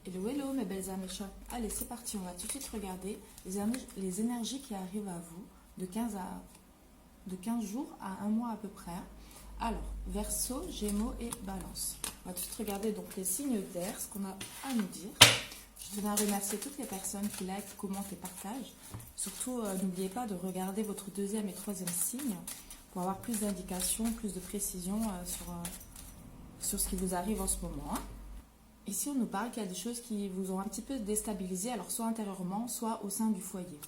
Hello mes belles âmes chères. Allez, c'est parti, on va tout de suite regarder les énergies qui arrivent à vous de 15 jours à un mois à peu près. Alors, Verseau, Gémeaux et Balance. On va tout de suite regarder donc les signes d'air, ce qu'on a à nous dire. Je tenais à remercier toutes les personnes qui like, commentent et partagent. Surtout, n'oubliez pas de regarder votre deuxième et troisième signe pour avoir plus d'indications, plus de précision sur ce qui vous arrive en ce moment. Ici, on nous parle qu'il y a des choses qui vous ont un petit peu déstabilisé, alors soit intérieurement, soit au sein du foyer.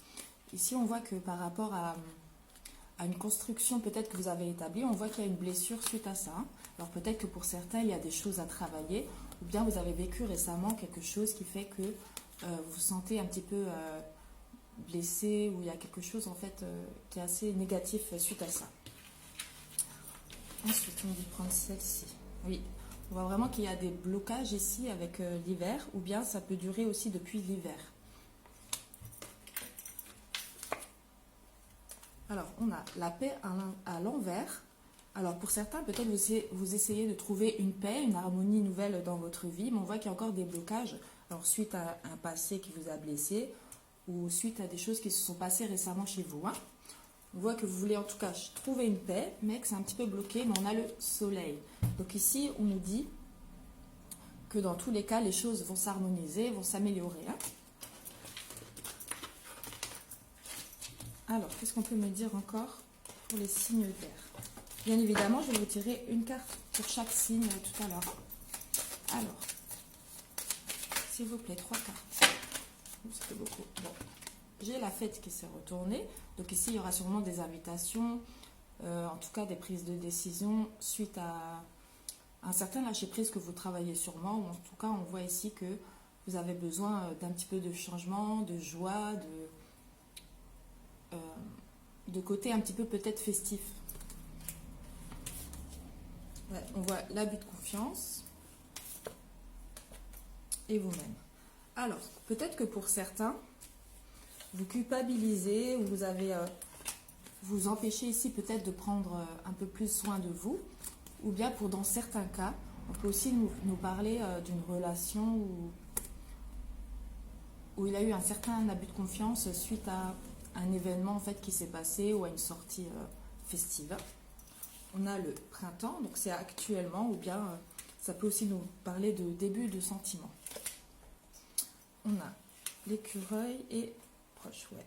Ici, on voit que par rapport à une construction peut-être que vous avez établie, on voit qu'il y a une blessure suite à ça. Alors peut-être que pour certains, il y a des choses à travailler, ou bien vous avez vécu récemment quelque chose qui fait que vous vous sentez un petit peu blessé, ou il y a quelque chose en fait qui est assez négatif suite à ça. Ensuite, on dit prendre celle-ci. Oui. On voit vraiment qu'il y a des blocages ici avec l'hiver, ou bien ça peut durer aussi depuis l'hiver. Alors, on a la paix à l'envers. Alors, pour certains, peut-être vous essayez de trouver une paix, une harmonie nouvelle dans votre vie, mais on voit qu'il y a encore des blocages. Alors, suite à un passé qui vous a blessé, ou suite à des choses qui se sont passées récemment chez vous. On voit que vous voulez en tout cas trouver une paix, mais que c'est un petit peu bloqué, mais on a le soleil. Donc ici, on nous dit que dans tous les cas, les choses vont s'harmoniser, vont s'améliorer. Alors, qu'est-ce qu'on peut me dire encore pour les signes d'air? Bien évidemment, je vais vous tirer une carte pour chaque signe tout à l'heure. Alors, s'il vous plaît, 3 cartes. Ça fait beaucoup. Bon. J'ai la fête qui s'est retournée. Donc ici, il y aura sûrement des invitations, en tout cas des prises de décision suite à un certain lâcher-prise que vous travaillez sûrement. Ou en tout cas, on voit ici que vous avez besoin d'un petit peu de changement, de joie, de côté un petit peu peut-être festif. Ouais, on voit l'abus de confiance et vous-même. Alors, peut-être que pour certains, vous culpabilisez ou vous empêchez ici peut-être de prendre un peu plus soin de vous, ou bien pour dans certains cas, on peut aussi nous parler d'une relation où il y a eu un certain abus de confiance suite à un événement en fait qui s'est passé ou à une sortie festive. On a le printemps, donc c'est actuellement, ou bien ça peut aussi nous parler de début de sentiment. On a l'écureuil et ouais.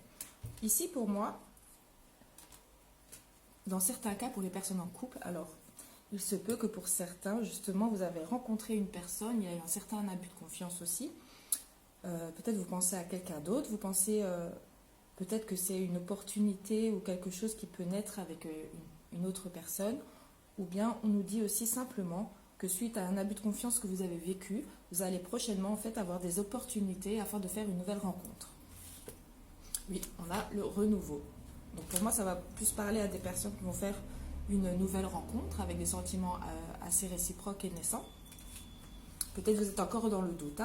Ici pour moi, dans certains cas pour les personnes en couple, alors il se peut que pour certains justement vous avez rencontré une personne, il y a eu un certain abus de confiance aussi, peut-être vous pensez à quelqu'un d'autre, vous pensez peut-être que c'est une opportunité ou quelque chose qui peut naître avec une autre personne, ou bien on nous dit aussi simplement que suite à un abus de confiance que vous avez vécu, vous allez prochainement en fait avoir des opportunités afin de faire une nouvelle rencontre. Oui, on a le renouveau. Donc pour moi, ça va plus parler à des personnes qui vont faire une nouvelle rencontre avec des sentiments assez réciproques et naissants. Peut-être vous êtes encore dans le doute.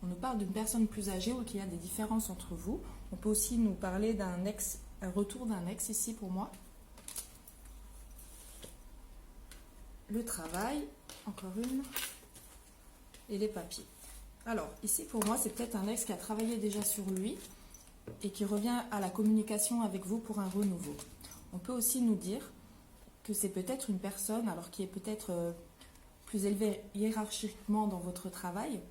On nous parle d'une personne plus âgée ou qu'il y a des différences entre vous. On peut aussi nous parler un retour d'un ex ici pour moi. Le travail, encore une, et les papiers. Alors, ici pour moi, c'est peut-être un ex qui a travaillé déjà sur lui et qui revient à la communication avec vous pour un renouveau. On peut aussi nous dire que c'est peut-être une personne, alors qui est peut-être plus élevée hiérarchiquement dans votre travail,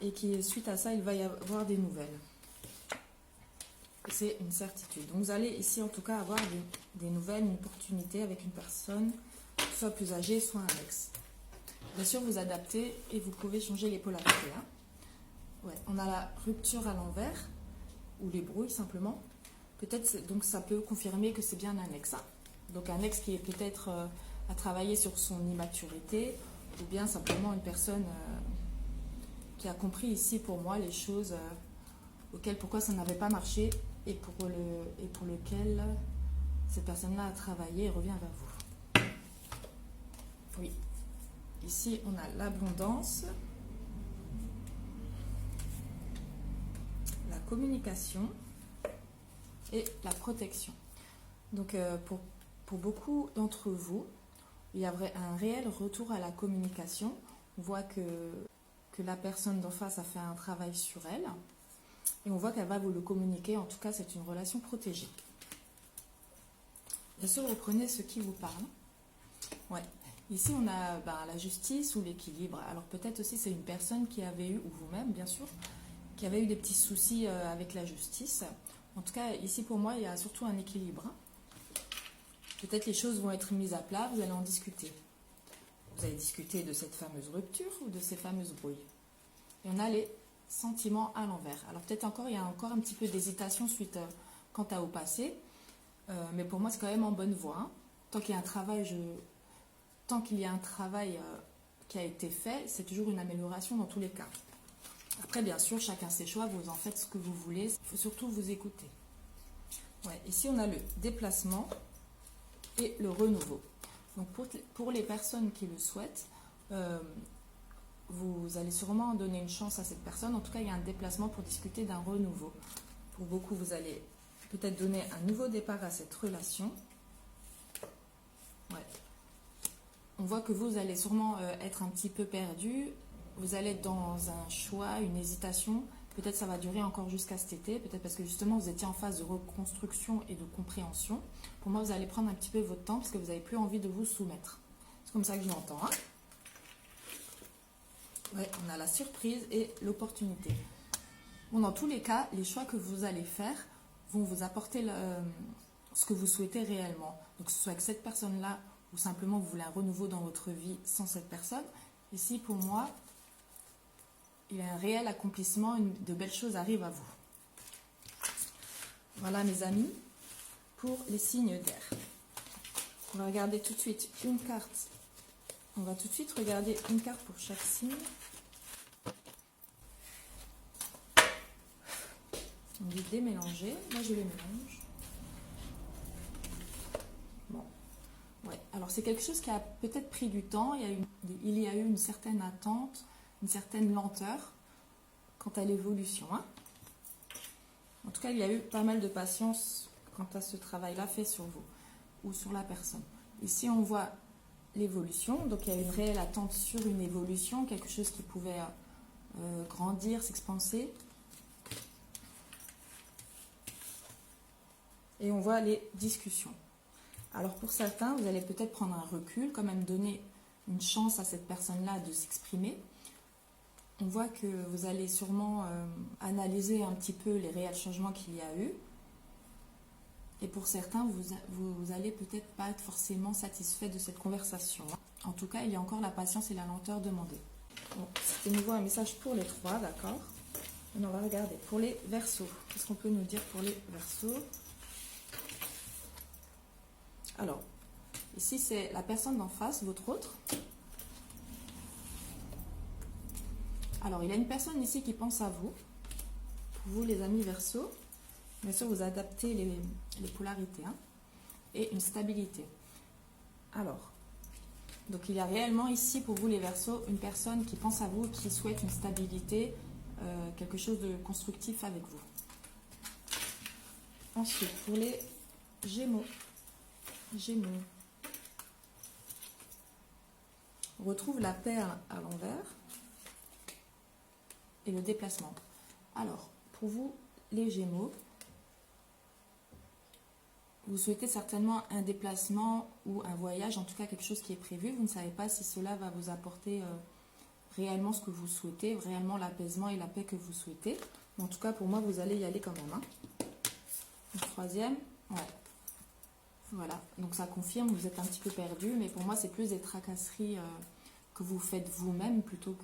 et qui, suite à ça, il va y avoir des nouvelles. C'est une certitude. Donc vous allez ici, en tout cas, avoir des nouvelles, une opportunité avec une personne, soit plus âgée, soit un ex. Bien sûr, vous adaptez et vous pouvez changer les polarités. Ouais, on a la rupture à l'envers, ou les brouilles simplement. Peut-être, donc ça peut confirmer que c'est bien un ex. Donc un ex qui est peut-être à travailler sur son immaturité, ou bien simplement une personne qui a compris ici pour moi les choses pourquoi ça n'avait pas marché et pour lequel cette personne-là a travaillé et revient vers vous. Oui. Ici, on a l'abondance, la communication et la protection. Donc, pour beaucoup d'entre vous, il y a un réel retour à la communication. On voit que que la personne d'en face a fait un travail sur elle. Et on voit qu'elle va vous le communiquer. En tout cas, c'est une relation protégée. Bien sûr, vous prenez ce qui vous parle. Ouais. Ici, on a la justice ou l'équilibre. Alors peut-être aussi c'est une personne qui avait eu, ou vous-même bien sûr, qui avait eu des petits soucis avec la justice. En tout cas, ici pour moi, il y a surtout un équilibre. Peut-être les choses vont être mises à plat, vous allez en discuter. Vous allez discuter de cette fameuse rupture ou de ces fameuses brouilles. Et on a les sentiments à l'envers. Alors peut-être encore, il y a encore un petit peu d'hésitation suite quant au passé. Mais pour moi, c'est quand même en bonne voie. Hein. Tant qu'il y a un travail, qui a été fait, c'est toujours une amélioration dans tous les cas. Après, bien sûr, chacun ses choix, vous en faites ce que vous voulez. Il faut surtout vous écouter. Ouais, ici, on a le déplacement et le renouveau. Donc, pour les personnes qui le souhaitent, vous allez sûrement donner une chance à cette personne. En tout cas, il y a un déplacement pour discuter d'un renouveau. Pour beaucoup, vous allez peut-être donner un nouveau départ à cette relation. Ouais. On voit que vous allez sûrement être un petit peu perdu. Vous allez être dans un choix, une hésitation. Peut-être ça va durer encore jusqu'à cet été. Peut-être parce que justement, vous étiez en phase de reconstruction et de compréhension. Pour moi, vous allez prendre un petit peu votre temps parce que vous n'avez plus envie de vous soumettre. C'est comme ça que je l'entends. Hein. Ouais, on a la surprise et l'opportunité. Bon, dans tous les cas, les choix que vous allez faire vont vous apporter ce que vous souhaitez réellement. Donc, que ce soit avec cette personne-là ou simplement vous voulez un renouveau dans votre vie sans cette personne. Ici, pour moi, il y a un réel accomplissement, de belles choses arrivent à vous. Voilà mes amis, pour les signes d'air. On va regarder tout de suite une carte. On va tout de suite regarder une carte pour chaque signe. On dit démélanger. Moi, je les mélange. Bon. Ouais. Alors, c'est quelque chose qui a peut-être pris du temps. Il y a eu une certaine attente, une certaine lenteur quant à l'évolution. Hein. En tout cas, il y a eu pas mal de patience quant à ce travail-là fait sur vous ou sur la personne. Ici, on voit l'évolution. Donc, il y a une réelle attente sur une évolution, quelque chose qui pouvait grandir, s'expanser. Et on voit les discussions. Alors, pour certains, vous allez peut-être prendre un recul, quand même donner une chance à cette personne-là de s'exprimer. On voit que vous allez sûrement analyser un petit peu les réels changements qu'il y a eu. Et pour certains, vous allez peut-être pas être forcément satisfait de cette conversation. En tout cas, il y a encore la patience et la lenteur demandées. Bon, c'était nouveau un message pour les trois, d'accord. On va regarder pour les Verseaux. Qu'est-ce qu'on peut nous dire pour les Verseaux? Alors, ici, c'est la personne d'en face, votre autre. Alors, il y a une personne ici qui pense à vous. Pour vous, les amis Verseaux. Bien sûr, vous adaptez les polarités. Hein, et une stabilité. Alors, donc il y a réellement ici, pour vous les Verseaux, une personne qui pense à vous, qui souhaite une stabilité, quelque chose de constructif avec vous. Ensuite, pour les Gémeaux. On retrouve la perle à l'envers et le déplacement. Alors, pour vous, les Gémeaux, vous souhaitez certainement un déplacement ou un voyage, en tout cas quelque chose qui est prévu. Vous ne savez pas si cela va vous apporter réellement ce que vous souhaitez, réellement l'apaisement et la paix que vous souhaitez. Mais en tout cas, pour moi, vous allez y aller quand même. Hein. Le troisième, ouais. Voilà, donc ça confirme, vous êtes un petit peu perdu, mais pour moi, c'est plus des tracasseries que vous faites vous-même plutôt